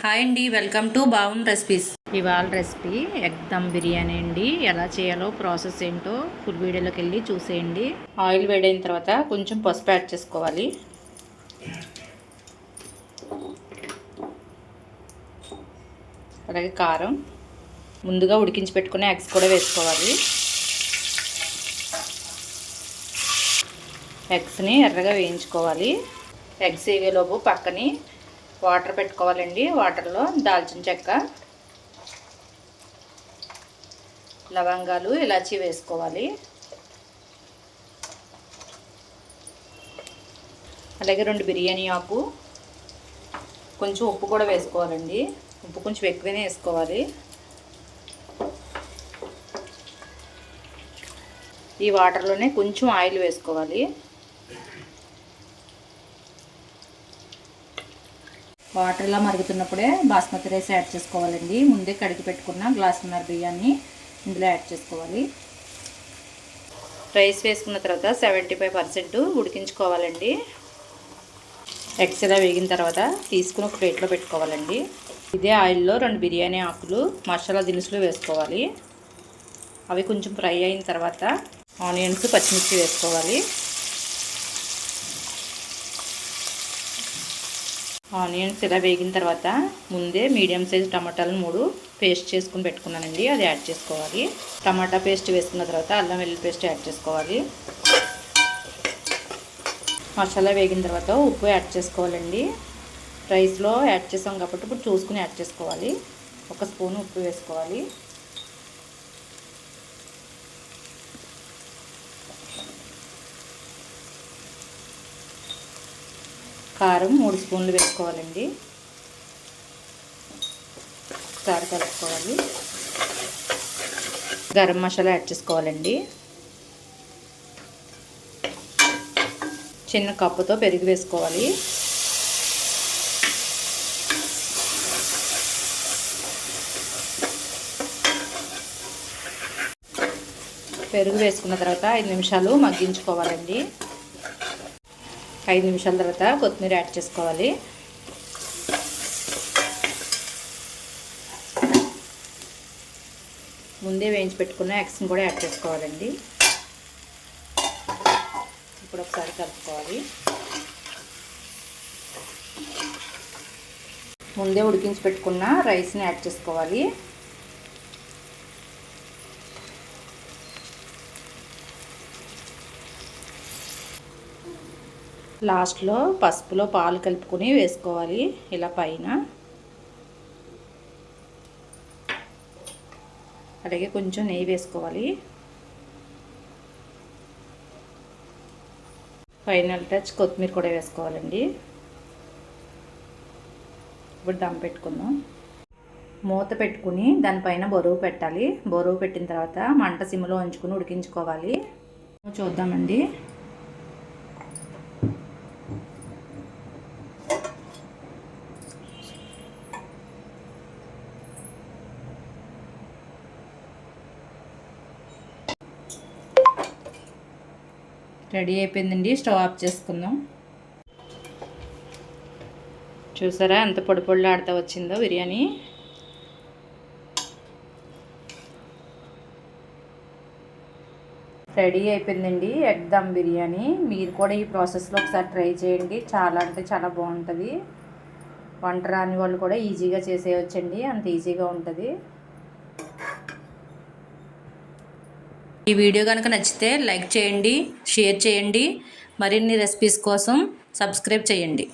Hi అండి, welcome to బావున్ recipes. ఇవాళ recipe egg dum biryani అండి. ఎలా చేయాలో ప్రాసెస్ ఏంటో ఫుల్ వీడియోలోకి వెళ్ళి చూసేయండి. ఆయిల్ వేడైన తర్వాత కొంచెం పసుపు యాడ్ చేసుకోవాలి. అలాగే కారం, ముందుగా ఉడికించి పెట్టుకునే ఎగ్స్ కూడా వేసుకోవాలి. ఎగ్స్ని ఎర్రగా వేయించుకోవాలి. ఎగ్స్ వేగేలోపు పక్కని వాటర్ పెట్టుకోవాలండి. వాటర్లో దాల్చిన చెక్క, లవంగాలు, ఇలాచీ వేసుకోవాలి. అలాగే 2 బిర్యానీ ఆకు, కొంచెం ఉప్పు కూడా వేసుకోవాలండి. ఉప్పు కొంచెం ఎక్కువనే వేసుకోవాలి. ఈ వాటర్లోనే కొంచెం ఆయిల్ వేసుకోవాలి. వాటర్ ఇలా మరుగుతున్నప్పుడే బాస్మతి రైస్ యాడ్ చేసుకోవాలండి. ముందే కడిగి పెట్టుకున్న గ్లాసున్నర బియ్యాన్ని ఇందులో యాడ్ చేసుకోవాలి. రైస్ వేసుకున్న తర్వాత 75% ఉడికించుకోవాలండి. ఎగ్స్ ఇలా వేగిన తర్వాత తీసుకుని ఒక ప్లేట్లో పెట్టుకోవాలండి. ఇదే ఆయిల్లో 2 బిర్యానీ ఆకులు, మసాలా దినుసులు వేసుకోవాలి. అవి కొంచెం ఫ్రై అయిన తర్వాత ఆనియన్స్, పచ్చిమిర్చి వేసుకోవాలి. ఆనియన్స్ ఇలా వేగిన తర్వాత ముందే మీడియం సైజ్ టమాటాలు 3 పేస్ట్ చేసుకుని పెట్టుకున్నానండి, అది యాడ్ చేసుకోవాలి. టమాటా పేస్ట్ వేసుకున్న తర్వాత అల్లం వెల్లుల్లి పేస్ట్ యాడ్ చేసుకోవాలి. మసాలా వేగిన తర్వాత ఉప్పు యాడ్ చేసుకోవాలండి. రైస్లో యాడ్ చేసాం కాబట్టి ఇప్పుడు చూసుకుని యాడ్ చేసుకోవాలి. 1 స్పూన్ ఉప్పు వేసుకోవాలి. కారం 3 స్పూన్లు వేసుకోవాలండి. ఒకసారి కలుపుకోవాలి. గరం మసాలా యాడ్ చేసుకోవాలండి. చిన్న కప్పుతో పెరుగు వేసుకోవాలి. పెరుగు వేసుకున్న తర్వాత 5 నిమిషాలు మగ్గించుకోవాలండి. 5 నిమిషాల తర్వాత కొత్తిమీర యాడ్ చేసుకోవాలి. ముందే వేయించి పెట్టుకున్న ఎగ్స్ని కూడా యాడ్ చేసుకోవాలండి. ఇప్పుడు ఒకసారి కలుపుకోవాలి. ముందే ఉడికించి పెట్టుకున్న రైస్ని యాడ్ చేసుకోవాలి. లాస్ట్లో పసుపులో పాలు కలుపుకొని వేసుకోవాలి. ఇలా పైన అలాగే కొంచెం నెయ్యి వేసుకోవాలి. ఫైనల్ టచ్ కొత్తిమీర కూడా వేసుకోవాలండి. ఇప్పుడు దమ్ పెట్టుకుందాం. మూత పెట్టుకుని దానిపైన బరువు పెట్టాలి. బరువు పెట్టిన తర్వాత మంట సిమ్లో ఉంచుకుని ఉడికించుకోవాలి. చూద్దామండి. రెడీ అయిపోయిందండి. స్టవ్ ఆఫ్ చేసుకుందాం. చూసారా ఎంత పొడి పొడిలో ఆడుతూ వచ్చిందో బిర్యానీ. రెడీ అయిపోయిందండి ఎగ్ దమ్ బిర్యానీ. మీరు కూడా ఈ ప్రాసెస్లో ఒకసారి ట్రై చేయండి. చాలా అంటే చాలా బాగుంటుంది. వంట రాని వాళ్ళు కూడా ఈజీగా చేసేయచ్చండి, అంత ఈజీగా ఉంటుంది. ఈ వీడియో కనుక నచ్చితే లైక్ చేయండి, షేర్ చేయండి. మరిన్ని రెసిపీస్ కోసం సబ్స్క్రైబ్ చేయండి.